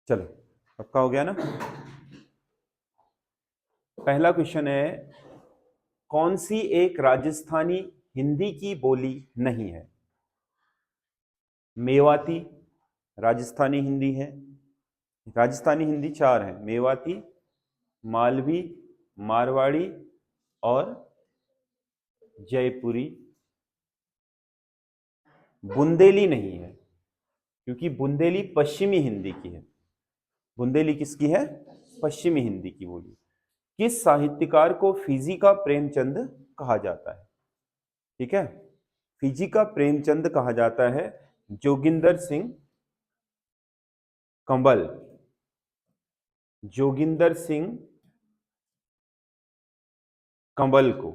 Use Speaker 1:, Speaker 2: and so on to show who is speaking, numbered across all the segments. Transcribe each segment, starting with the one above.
Speaker 1: चलो पक्का हो गया ना। पहला क्वेश्चन है, कौन सी एक राजस्थानी हिंदी की बोली नहीं है? मेवाती राजस्थानी हिंदी है। राजस्थानी हिंदी चार है, मेवाती, मालवी, मारवाड़ी और जयपुरी। बुंदेली नहीं है, क्योंकि बुंदेली पश्चिमी हिंदी की है। बुंदेली किसकी है? पश्चिमी हिंदी की बोली। किस साहित्यकार को फिजी का प्रेमचंद कहा जाता है? ठीक है, फिजी का प्रेमचंद कहा जाता है जोगिंदर सिंह कंबल। जोगिंदर सिंह कंबल को।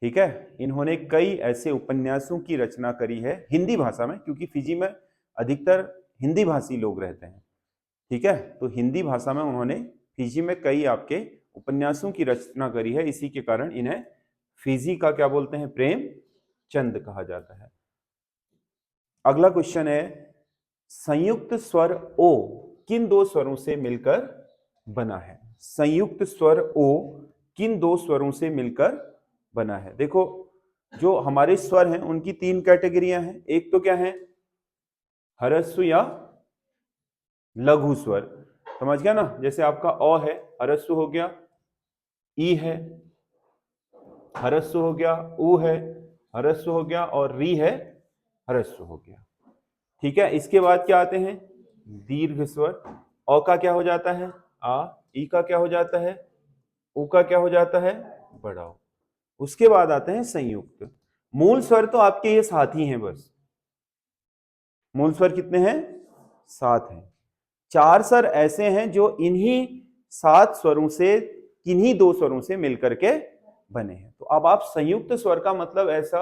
Speaker 1: ठीक है, इन्होंने कई ऐसे उपन्यासों की रचना करी है हिंदी भाषा में, क्योंकि फिजी में अधिकतर हिंदी भाषी लोग रहते हैं। ठीक है, तो हिंदी भाषा में उन्होंने फिजी में कई आपके उपन्यासों की रचना करी है, इसी के कारण इन्हें फिजी का क्या बोलते हैं? प्रेम चंद कहा जाता है। अगला क्वेश्चन है, संयुक्त स्वर ओ किन दो स्वरों से मिलकर बना है? संयुक्त स्वर ओ किन दो स्वरों से मिलकर बना है? देखो, जो हमारे स्वर हैं उनकी तीन कैटेगरियां हैं। एक तो क्या है? ह्रस्व या लघु स्वर। समझ गया ना? जैसे आपका अ है, ह्रस्व हो गया, ई है ह्रस्व हो गया, ऊ है ह्रस्व हो गया और री है ह्रस्व हो गया। ठीक है, इसके बाद क्या आते हैं? दीर्घ स्वर। अ का क्या हो जाता है? आ। ई का क्या हो जाता है? ऊ का क्या हो जाता है? बड़ा ओ। उसके बाद आते हैं संयुक्त। मूल स्वर तो आपके ये सात ही हैं बस। मूल स्वर कितने हैं? सात हैं। चार स्वर ऐसे हैं जो इन्हीं सात स्वरों से, किन्हीं दो स्वरों से मिलकर के बने हैं। तो अब आप संयुक्त स्वर का मतलब ऐसा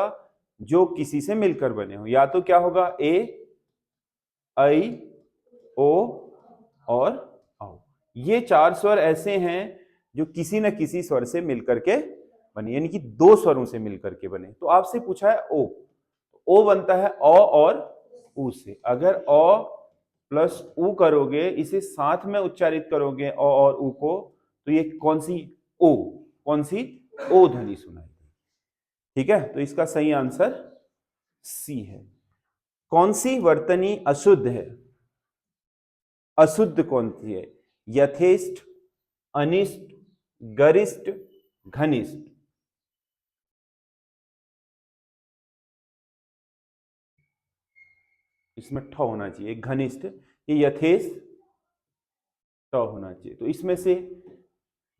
Speaker 1: जो किसी से मिलकर बने हो, या तो क्या होगा? ए, ऐ, ओ और औ। ये चार स्वर ऐसे हैं जो किसी न किसी स्वर से मिलकर के बने, यानी कि दो स्वरों से मिलकर के बने। तो आपसे पूछा है ओ, ओ बनता है अ और ऊ से। अगर अ प्लस ऊ करोगे, इसे साथ में उच्चारित करोगे अ और ऊ को, तो ये कौन सी? ओ। कौन सी? ओ ध्वनि सुनाई देगी। ठीक है, तो इसका सही आंसर सी है। कौन सी वर्तनी अशुद्ध है? अशुद्ध कौन सी है? यथेष्ट, अनिष्ट, गरिष्ठ, घनिष्ठ। इसमें ठ होना चाहिए, घनिष्ठ। ये यथेष्ट ट होना चाहिए। तो इसमें से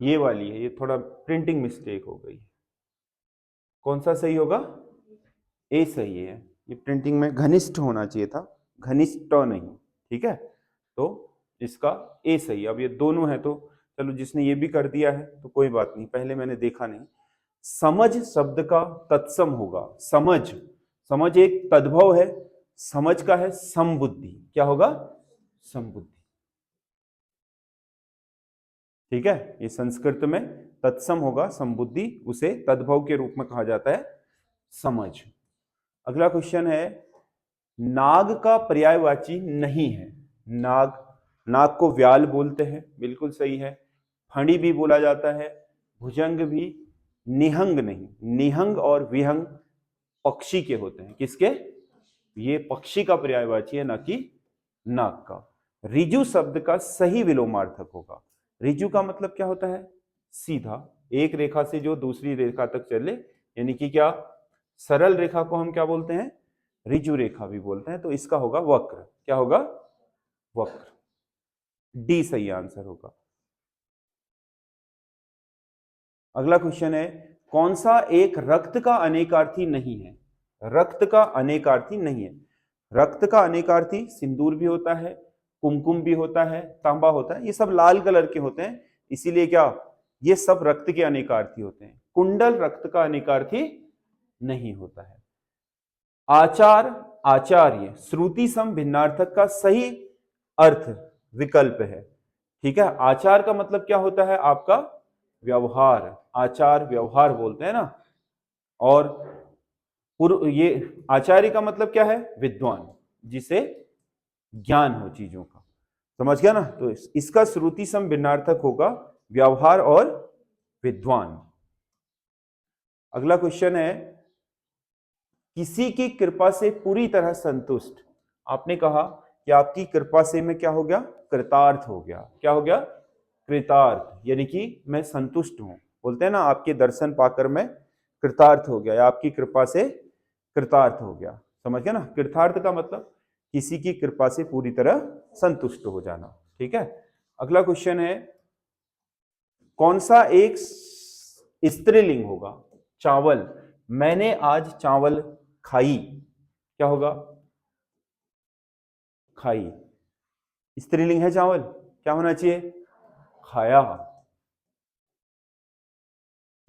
Speaker 1: ये वाली है, ये थोड़ा प्रिंटिंग मिस्टेक हो गई। कौन सा सही होगा? ए सही है। ये प्रिंटिंग में घनिष्ठ होना चाहिए था, घनिष्ठ नहीं। ठीक है, तो इसका ए सही। अब ये दोनों है तो चलो, जिसने ये भी कर दिया है तो कोई बात नहीं, पहले मैंने देखा नहीं। समझ शब्द का तत्सम होगा समझ। समझ एक तद्भव है, समझ का है समबुद्धि। क्या होगा? समबुद्धि। ठीक है, ये संस्कृत में तत्सम होगा समबुद्धि, उसे तद्भव के रूप में कहा जाता है समझ। अगला क्वेश्चन है, नाग का पर्यायवाची नहीं है। नाग, नाग को व्याल बोलते हैं, बिल्कुल सही है। फणी भी बोला जाता है, भुजंग भी। निहंग नहीं, निहंग और विहंग पक्षी के होते हैं। किसके? ये पक्षी का पर्यायवाची है, ना कि नाग का। रिजु शब्द का सही विलोमार्थक होगा। रिजु का मतलब क्या होता है? सीधा, एक रेखा से जो दूसरी रेखा तक चले, यानी कि क्या? सरल रेखा को हम क्या बोलते हैं? रिजु रेखा भी बोलते हैं। तो इसका होगा वक्र। क्या होगा? वक्र। डी सही आंसर होगा। अगला क्वेश्चन है, कौन सा एक रक्त का अनेकार्थी नहीं है? रक्त का अनेकार्थी नहीं है। रक्त का अनेकार्थी सिंदूर भी होता है, कुमकुम भी होता है, तांबा होता है, ये सब लाल कलर के होते हैं, इसीलिए क्या, ये सब रक्त के अनेकार्थी होते हैं। कुंडल रक्त का अनेकार्थी नहीं होता है। आचार, आचार्य, श्रुति सम भिन्नार्थक का सही अर्थ विकल्प है। ठीक है, आचार का मतलब क्या होता है आपका? व्यवहार। आचार व्यवहार बोलते हैं ना। और ये आचार्य का मतलब क्या है? विद्वान, जिसे ज्ञान हो चीजों का। समझ गया ना। तो इसका श्रुति सम भिन्नार्थक होगा व्यवहार और विद्वान। अगला क्वेश्चन है, किसी की कृपा से पूरी तरह संतुष्ट। आपने कहा कि आपकी कृपा से मैं क्या हो गया, कृतार्थ हो गया। क्या हो गया, कृतार्थ, यानी कि मैं संतुष्ट हूं। बोलते हैं ना, आपके दर्शन पाकर मैं कृतार्थ हो गया, या आपकी कृपा से कृतार्थ हो गया। समझ गया ना। कृतार्थ का मतलब किसी की कृपा से पूरी तरह संतुष्ट हो जाना। ठीक है। अगला क्वेश्चन है, कौन सा एक स्त्रीलिंग होगा। चावल, मैंने आज चावल खाई, क्या होगा, खाई। स्त्रीलिंग है चावल, क्या होना चाहिए, खाया।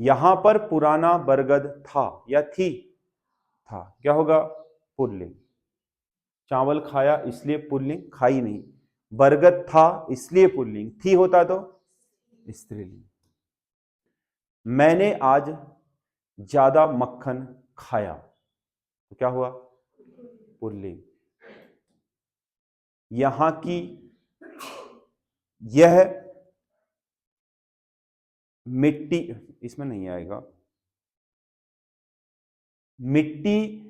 Speaker 1: यहां पर पुराना बरगद था या थी, था, क्या होगा, पुल्लिंग। चावल खाया इसलिए पुल्लिंग, खाई नहीं। बरगद था इसलिए पुल्लिंग, थी होता तो स्त्रीलिंग। मैंने आज ज्यादा मक्खन खाया, तो क्या हुआ, पुल्लिंग। यहां की, यह मिट्टी, इसमें नहीं आएगा, मिट्टी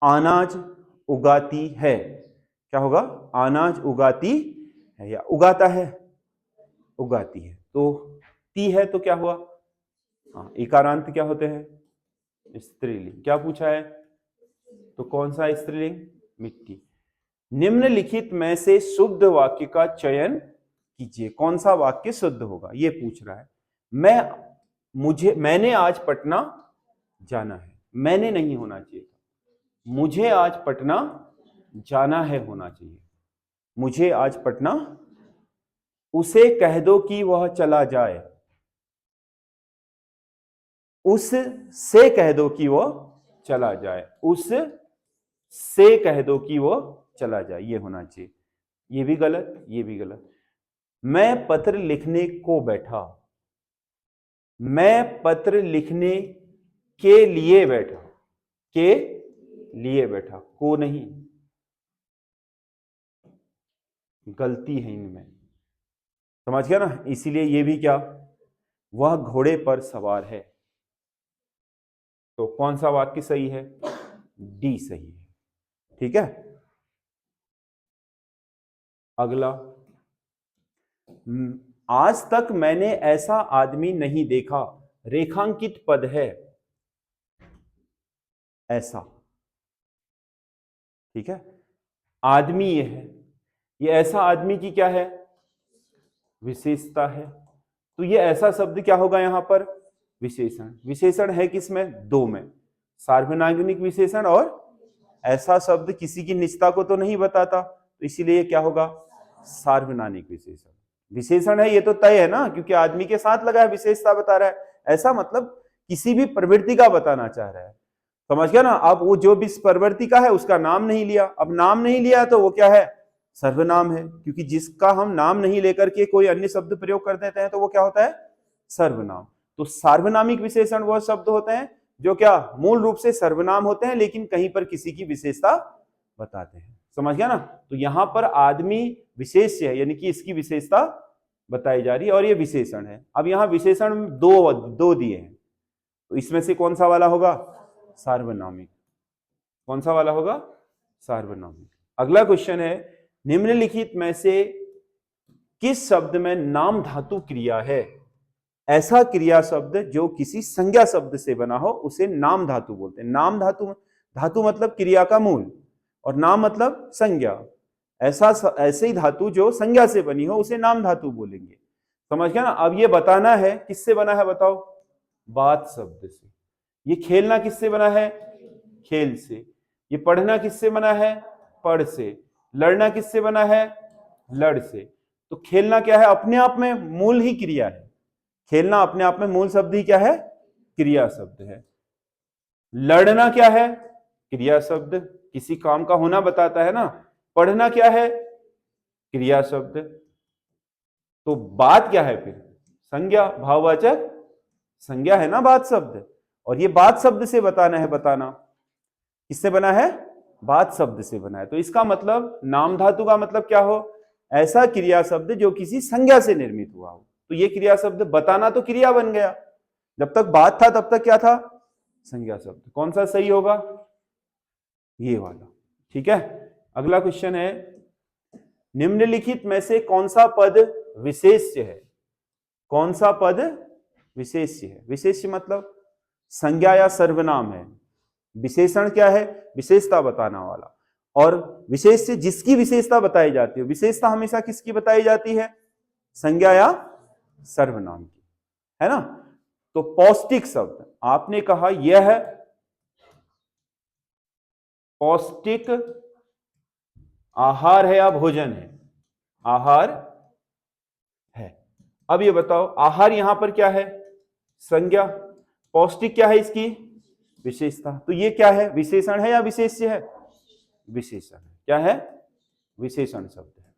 Speaker 1: अनाज उगाती है, क्या होगा, अनाज उगाती है या उगाता है, उगाती है। तो ती है तो क्या हुआ, हाँ, इकारांत क्या होते हैं, स्त्रीलिंग। क्या पूछा है, तो कौन सा स्त्रीलिंग, मिट्टी। निम्नलिखित में से शुद्ध वाक्य का चयन कीजिए। कौन सा वाक्य शुद्ध होगा, ये पूछ रहा है। मैंने आज पटना जाना है, मैंने नहीं होना चाहिए था, मुझे आज पटना जाना है होना चाहिए। मुझे आज पटना, उसे कह दो कि वह चला जाए, उस से कह दो कि वो चला जाए, उस से कह दो कि वो चला जाए, ये होना चाहिए। ये भी गलत, ये भी गलत। मैं पत्र लिखने को बैठा, मैं पत्र लिखने के लिए बैठा, के लिए बैठा, को नहीं, गलती है इनमें। समझ गया ना। इसीलिए ये भी क्या, वह घोड़े पर सवार है। तो कौन सा वाक्य सही है, डी सही है। ठीक है। अगला, आज तक मैंने ऐसा आदमी नहीं देखा, रेखांकित पद है, ऐसा। ठीक है। आदमी ये है, ये ऐसा आदमी की क्या है, विशेषता है। तो ये ऐसा शब्द क्या होगा यहां पर, विशेषण। विशेषण है किसमें, दो में, सार्वनागनिक विशेषण, और ऐसा शब्द किसी की निजता को तो नहीं बताता, तो इसीलिए क्या होगा, सार्वनानिक विशेषण। विशेषण है ये तो तय है ना, क्योंकि आदमी के साथ लगा है, विशेषता बता रहा है, ऐसा मतलब किसी भी प्रवृत्ति का बताना चाह रहा है। समझ गया ना। अब वो जो भी प्रवृत्ति का है उसका नाम नहीं लिया, अब नाम नहीं लिया तो वो क्या है, सर्वनाम है, क्योंकि जिसका हम नाम नहीं लेकर के कोई अन्य शब्द प्रयोग कर देते हैं तो वो क्या होता है, सर्वनाम। तो सार्वनामिक विशेषण वो शब्द होते हैं जो क्या मूल रूप से सर्वनाम होते हैं, लेकिन कहीं पर किसी की विशेषता बताते हैं। समझ गया ना। तो यहां पर आदमी विशेष्य है, यानी कि इसकी विशेषता बताई जा रही है, और ये विशेषण है। अब यहां विशेषण दो दिए हैं, तो इसमें से कौन सा वाला होगा, सार्वनामिक। कौन सा वाला होगा, सार्वनामिक। अगला क्वेश्चन है, निम्नलिखित में से किस शब्द में नाम धातु क्रिया है। ऐसा क्रिया शब्द जो किसी संज्ञा शब्द से बना हो उसे नाम धातु बोलते हैं। नाम धातु, धातु मतलब क्रिया का मूल, और नाम मतलब संज्ञा। ऐसे ही धातु जो संज्ञा से बनी हो उसे नाम धातु बोलेंगे। समझ गया ना। अब ये बताना है किससे बना है, बताओ, बात शब्द से। ये खेलना किससे बना है, खेल से। ये पढ़ना किससे बना है, पढ़ से। लड़ना किससे बना है, लड़ से। तो खेलना क्या है, अपने आप में मूल ही क्रिया है। खेलना अपने आप में मूल शब्द ही क्या है, क्रिया शब्द है। लड़ना क्या है, क्रिया शब्द, किसी काम का होना बताता है ना। पढ़ना क्या है, क्रिया शब्द। तो बात क्या है फिर, संज्ञा, भाववाचक संज्ञा है ना बात शब्द। और ये बात शब्द से बताना है, बताना किससे बना है, बात शब्द से बना है। तो इसका मतलब नाम धातु का मतलब क्या हो, ऐसा क्रिया शब्द जो किसी संज्ञा से निर्मित हुआ हो। तो ये क्रिया शब्द बताना तो क्रिया बन गया, जब तक बात था तब तक क्या था, संज्ञा शब्द। कौन सा सही होगा, ये वाला। ठीक है, अगला क्वेश्चन है, निम्नलिखित में से कौन सा पद विशेष्य है। कौन सा पद विशेष्य है। विशेष्य मतलब संज्ञा या सर्वनाम है। विशेषण क्या है, विशेषता बताना वाला। और विशेष्य जिसकी विशेषता बताई जाती है। विशेषता हमेशा किसकी बताई जाती है, संज्ञा या सर्वनाम की, है ना। तो पौष्टिक शब्द, आपने कहा यह पौष्टिक आहार है या भोजन है, आहार है। अब ये बताओ, आहार यहां पर क्या है, संज्ञा। पौष्टिक क्या है इसकी विशेषता। तो ये क्या है, विशेषण है या विशेष्य है, विशेषण है। क्या है, विशेषण शब्द है।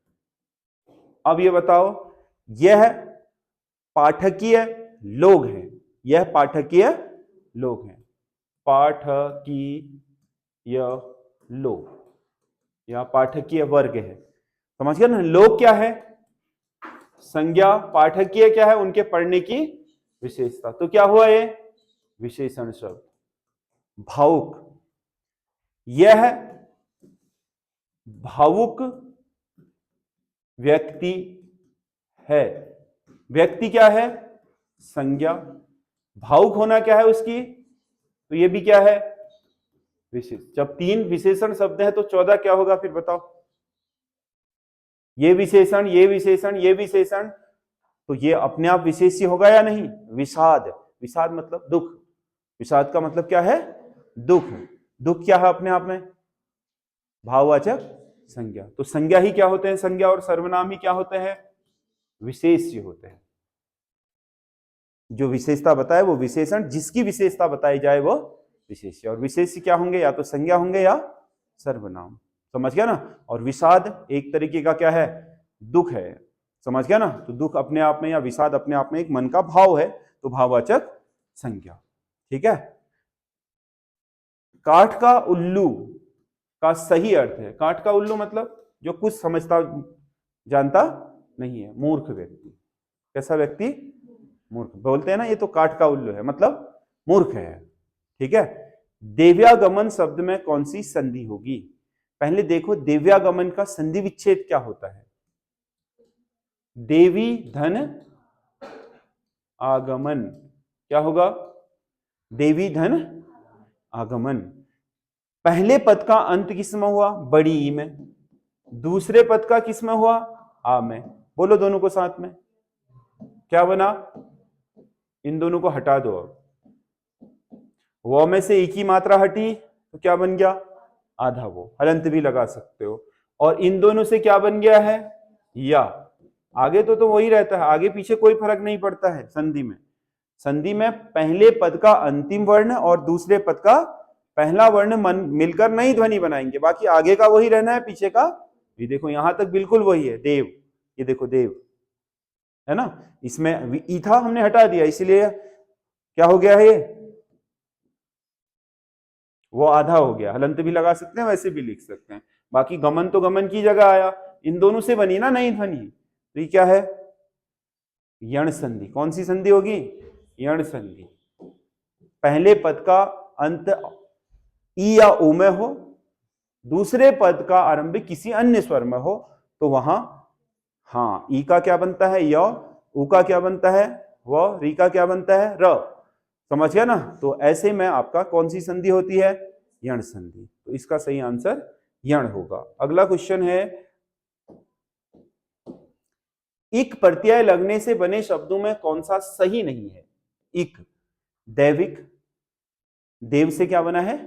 Speaker 1: अब ये बताओ, यह पाठकीय लोग हैं, यह पाठकीय लोग हैं, पाठकीय लोग या पाठकीय वर्ग है। समझ गया ना, लोग क्या है संज्ञा, पाठकीय क्या है उनके पढ़ने की विशेषता। तो क्या हुआ ये विशेषण शब्द। भावुक, यह भावुक व्यक्ति है। व्यक्ति क्या है, संज्ञा। भावुक होना क्या है उसकी, तो ये भी क्या है विशेष। जब 3 विशेषण शब्द है तो 14 क्या होगा फिर बताओ। ये विशेषण, ये विशेषण, ये विशेषण, तो ये अपने आप विशेष्य होगा या नहीं। विषाद, विषाद मतलब दुख। विषाद का मतलब क्या है, दुख। दुख क्या है अपने आप में, भाववाचक संज्ञा। तो संज्ञा ही क्या होते हैं, संज्ञा और सर्वनाम ही क्या होते हैं, विशेष्य होते हैं। जो विशेषता बताए वो विशेषण, जिसकी विशेषता बताई जाए वो विशेष्य। और विशेष्य क्या होंगे, या तो संज्ञा होंगे या सर्वनाम। समझ गया ना। और विषाद एक तरीके का क्या है, दुख है। समझ गया ना। तो दुख अपने आप में या विषाद अपने आप में एक मन का भाव है, तो भाववाचक संज्ञा। ठीक है। काठ का उल्लू का सही अर्थ है, काठ का उल्लू मतलब जो कुछ समझता जानता नहीं है, मूर्ख व्यक्ति। कैसा व्यक्ति, मूर्ख। बोलते हैं ना ये तो काठ का उल्लू है, मतलब मूर्ख है। ठीक है। देव्यागमन शब्द में कौन सी संधि होगी। पहले देखो देव्यागमन का संधि विच्छेद क्या होता है। देवी धन आगमन, क्या होगा, देवी धन आगमन। पहले पद का अंत किसमें हुआ, बड़ी ई में। दूसरे पद का किसमें हुआ, आ में। बोलो दोनों को साथ में, क्या बना, इन दोनों को हटा दो। अब वो में से एक ही मात्रा हटी तो क्या बन गया, आधा वो। हलंत भी लगा सकते हो। और इन दोनों से क्या बन गया है, या। आगे तो वही रहता है, आगे पीछे कोई फर्क नहीं पड़ता है संधि में। संधि में पहले पद का अंतिम वर्ण और दूसरे पद का पहला वर्ण मिलकर नई ध्वनि बनाएंगे। बाकी आगे का वही रहना है, पीछे का ये देखो यहां तक बिल्कुल वही है। देव, ये देखो देव है ना, इसमें ई था हमने हटा दिया, इसलिए क्या हो गया है ये, वो आधा हो गया। हलंत भी लगा सकते हैं, वैसे भी लिख सकते हैं। बाकी गमन तो गमन की जगह आया, इन दोनों से बनी ना नई ध्वनि। तो ये क्या है, यण संधि। कौन सी संधि होगी, यण संधि। पहले पद का अंत ई या ओ में हो, दूसरे पद का आरंभ किसी अन्य स्वर में हो, तो वहां हाँ ई का क्या बनता है, य। उ का क्या बनता है, व। री का क्या बनता है, र। समझ गया ना। तो ऐसे में आपका कौन सी संधि होती है, यण संधि। तो इसका सही आंसर यण होगा। अगला क्वेश्चन है, इक प्रत्यय लगने से बने शब्दों में कौन सा सही नहीं है। इक, दैविक, देव से क्या बना है,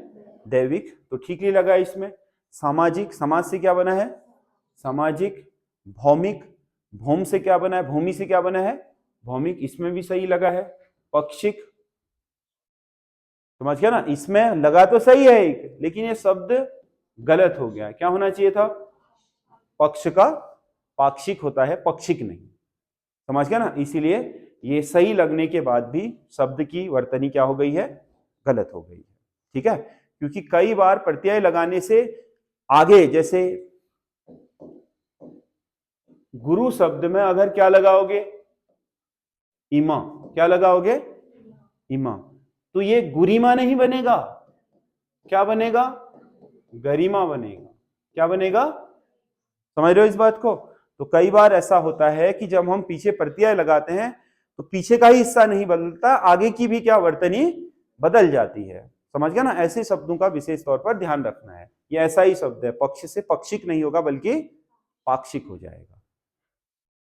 Speaker 1: दैविक, तो ठीक ही लगा इसमें। सामाजिक, समाज से क्या बना है, सामाजिक। भौमिक, भौम से क्या बना है, भूमि से क्या बना है, भौमिक, इसमें भी सही लगा है। पक्षिक, समझ गया ना, इसमें लगा तो सही है एक, लेकिन ये शब्द गलत हो गया। क्या होना चाहिए था, पक्ष का पाक्षिक होता है, पक्षिक नहीं। समझ गया ना। इसीलिए ये सही लगने के बाद भी शब्द की वर्तनी क्या हो गई है, गलत हो गई है। ठीक है, क्योंकि कई बार प्रत्यय लगाने से आगे जैसे गुरु शब्द में अगर क्या लगाओगे, इमा, क्या लगाओगे, इमा, तो ये गुरिमा नहीं बनेगा, क्या बनेगा, गरिमा बनेगा। क्या बनेगा, समझ रहे हो इस बात को? तो कई बार ऐसा होता है कि जब हम पीछे प्रत्यय लगाते हैं तो पीछे का ही हिस्सा नहीं बदलता, आगे की भी क्या वर्तनी बदल जाती है। समझ गया ना? ऐसे शब्दों का विशेष तौर पर ध्यान रखना है। ये ऐसा ही शब्द है, पक्ष से पक्षिक नहीं होगा बल्कि पाक्षिक हो जाएगा।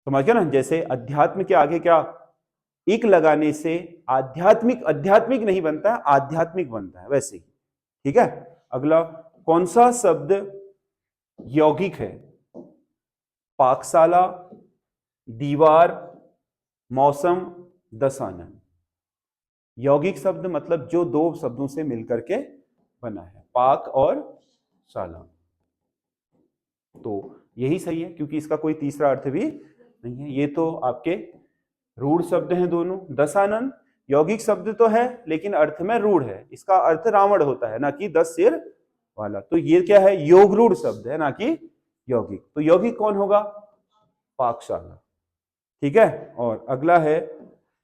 Speaker 1: समझ गया ना? जैसे अध्यात्म के आगे क्या, इक लगाने से आध्यात्मिक, आध्यात्मिक नहीं बनता, आध्यात्मिक बनता है, वैसे ही। ठीक है, अगला कौन सा शब्द यौगिक है? पाकशाला, दीवार, मौसम, दशानन। यौगिक शब्द मतलब जो दो शब्दों से मिलकर के बना है, पाक और शाला। तो यही सही है क्योंकि इसका कोई तीसरा अर्थ भी नहीं है। ये तो आपके रूढ़ शब्द हैं दोनों। दशानन यौगिक शब्द तो है लेकिन अर्थ में रूढ़ है, इसका अर्थ रावण होता है ना कि 10 सिर वाला। तो ये क्या है, योग रूढ़ शब्द है ना कि यौगिक। तो यौगिक कौन होगा, पाकशाला। ठीक है, और अगला है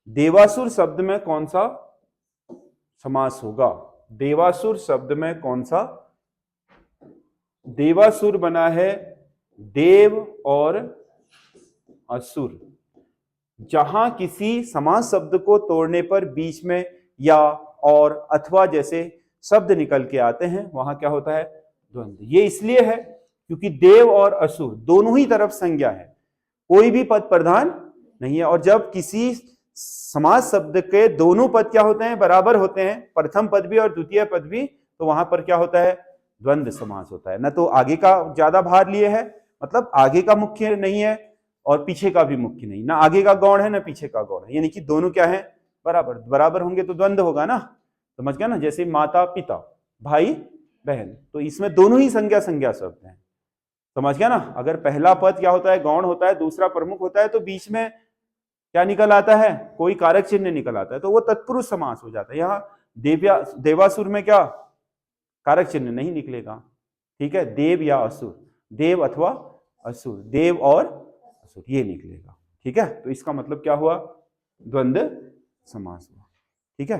Speaker 1: देवासुर शब्द में कौन सा समास होगा? देवासुर शब्द में कौन सा, देवासुर बना है देव और असुर। जहां किसी समास शब्द को तोड़ने पर बीच में या और अथवा जैसे शब्द निकल के आते हैं वहां क्या होता है, द्वंद्व। ये इसलिए है क्योंकि देव और असुर दोनों ही तरफ संज्ञा है, कोई भी पद प्रधान नहीं है। और जब किसी समास शब्द के दोनों पद क्या होते हैं, बराबर होते हैं, प्रथम पद भी और द्वितीय पद भी, तो वहां पर क्या होता है, द्वंद्व समास होता है। न तो आगे का ज्यादा भार लिए है, मतलब आगे का मुख्य नहीं है और पीछे का भी मुख्य नहीं, ना आगे का गौण है ना पीछे का गौण है, यानी कि दोनों क्या है, बराबर। बराबर होंगे तो द्वंद्व होगा ना, समझ गया ना? जैसे माता पिता, भाई बहन, तो इसमें दोनों ही संज्ञा संज्ञा शब्द हैं। समझ गया ना? अगर पहला पद क्या होता है, गौण होता है, दूसरा प्रमुख होता है, तो बीच में क्या निकल आता है, कोई कारक चिन्ह निकल आता है, तो वो तत्पुरुष समास हो जाता है। यहाँ देवासुर में क्या कारक चिन्ह नहीं निकलेगा। ठीक है, देव या असुर, देव अथवा असुर, देव और असुर, ये निकलेगा। ठीक है, तो इसका मतलब क्या हुआ, द्वंद्व समास हुआ। ठीक है।